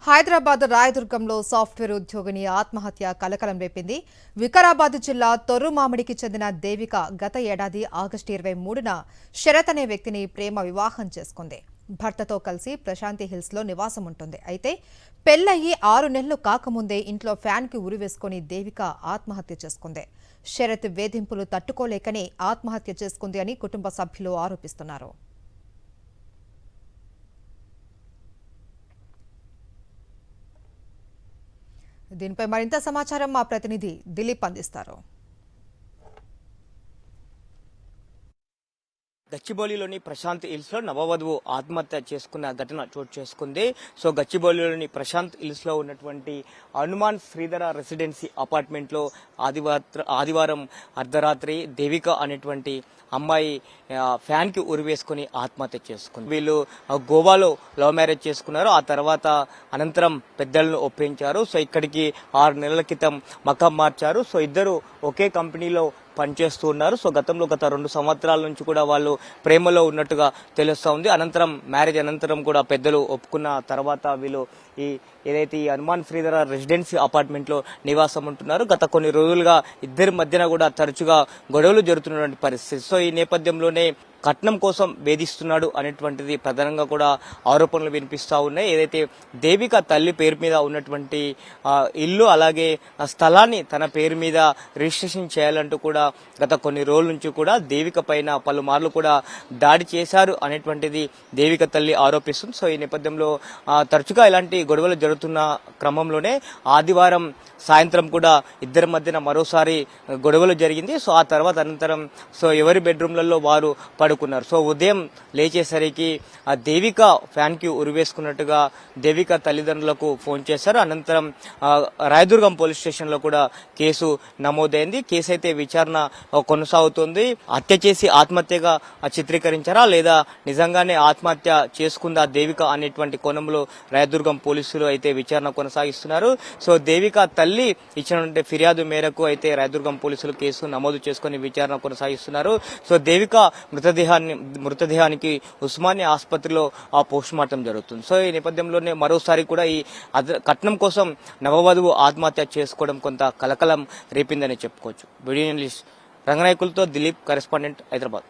Hyderabad రాయదుర్గంలో software ఉద్యోగిని ఆత్మహత్య కలకలం రేపింది. వికారాబాద్ జిల్లా తొర్రుమామిడికి చెందిన దేవిక గత ఏడాది ఆగస్టు 23న శరత్ అనే వ్యక్తిని ప్రేమ వివాహం చేసుకుంది. భర్తతో కలిసి ప్రశాంతి హిల్స్ లో నివాసం ఉంటుంది. అయితే పెళ్లయ్యి 6 నెలలు కాకముందే ఇంట్లో ఫ్యాన్ కి ఉరివేసుకుని దేవిక ఆత్మహత్య చేసుకుంది. శరత్ వేధింపులు తట్టుకోలేకనే ఆత్మహత్య చేసుకుంది అని కుటుంబ సభ్యులు ఆరోపిస్తున్నారు. దీనిపై మరింత సమాచారం మా ప్రతినిధి దిలీప్ అందిస్తారు. గచ్చిబౌలిలోని ప్రశాంత్ హిల్స్ లో నవవధువు ఆత్మహత్య చేసుకున్న ఘటన చోటు చేసుకుంది. సో గచ్చిబౌలిలోని ప్రశాంత్ హిల్స్ లో ఉన్నటువంటి హనుమాన్ శ్రీధర రెసిడెన్సీ అపార్ట్మెంట్ లో ఆదివారం అర్ధరాత్రి దేవిక అనేటువంటి అమ్మాయి ఫ్యాన్ కి ఉరివేసుకుని ఆత్మహత్య చేసుకుంది. వీళ్ళు గోవాలో లవ్ మ్యారేజ్ చేసుకున్నారు. ఆ తర్వాత అనంతరం పెద్దలను ఒప్పించారు. సో ఇక్కడికి 6 నెలల క్రితం మకాం మార్చారు. సో ఇద్దరు ఒకే కంపెనీలో పనిచేస్తూ ఉన్నారు. సో గత 2 సంవత్సరాల నుంచి కూడా వాళ్ళు ప్రేమలో ఉన్నట్టుగా తెలుస్తా ఉంది. అనంతరం మ్యారేజ్ అనంతరం కూడా పెద్దలు ఒప్పుకున్న తర్వాత వీళ్ళు ఏదైతే ఈ హనుమాన్ శ్రీధర రెసిడెన్సీ అపార్ట్మెంట్ లో నివాసం ఉంటున్నారు. గత కొన్ని రోజులుగా ఇద్దరి మధ్యన కూడా తరచుగా గొడవలు జరుగుతున్నటువంటి పరిస్థితి. సో ఈ నేపథ్యంలోనే కట్నం కోసం వేధిస్తున్నాడు అనేటువంటిది ప్రధానంగా కూడా ఆరోపణలు వినిపిస్తా ఉన్నాయి. ఏదైతే దేవిక తల్లి పేరు మీద ఉన్నటువంటి ఇల్లు అలాగే స్థలాన్ని తన పేరు మీద రిజిస్ట్రేషన్ చేయాలంటూ కూడా గత కొన్ని రోజుల నుంచి కూడా దేవిక పైన పలుమార్లు కూడా దాడి చేశారు అనేటువంటిది దేవిక తల్లి ఆరోపిస్తుంది. సో ఈ నేపథ్యంలో తరచుగా ఇలాంటి గొడవలు జరుగుతున్న క్రమంలోనే ఆదివారం సాయంత్రం కూడా ఇద్దరి మధ్యన మరోసారి గొడవలు జరిగింది. సో ఆ తర్వాత అనంతరం సో ఎవరి బెడ్రూమ్లలో వారు పడుకున్నారు. సో ఉదయం లేచేసరికి ఆ దేవిక ఫ్యాన్ కి ఉరివేసుకున్నట్టుగా దేవిక తల్లిదండ్రులకు ఫోన్ చేశారు. అనంతరం రాయదుర్గం పోలీస్ స్టేషన్ లో కూడా కేసు నమోదైంది. కేసు అయితే విచారణ కొనసాగుతుంది. హత్య చేసి ఆత్మహత్యగా చిత్రీకరించారా లేదా నిజంగానే ఆత్మహత్య చేసుకుందా దేవిక అనేటువంటి కోణంలో రాయదుర్గం పోలీసులు అయితే విచారణ కొనసాగిస్తున్నారు. సో దేవిక తల్లి ఇచ్చినటువంటి ఫిర్యాదు మేరకు అయితే రాయదుర్గం పోలీసులు కేసు నమోదు చేసుకుని విచారణ కొనసాగిస్తున్నారు. సో దేవిక మృతదేహానికి ఉస్మానియా ఆసుపత్రిలో పోస్ట్ మార్టం జరుగుతుంది. సో ఈ నేపథ్యంలోనే మరోసారి కూడా ఈ కట్నం కోసం నవవధువు ఆత్మహత్య చేసుకోవడం కొంత కలకలం రేపిందని చెప్పుకోవచ్చు. వీడియో జర్నలిస్ట్ రంగనాయకులతో దిలీప్, కరెస్పాండెంట్, హైదరాబాద్.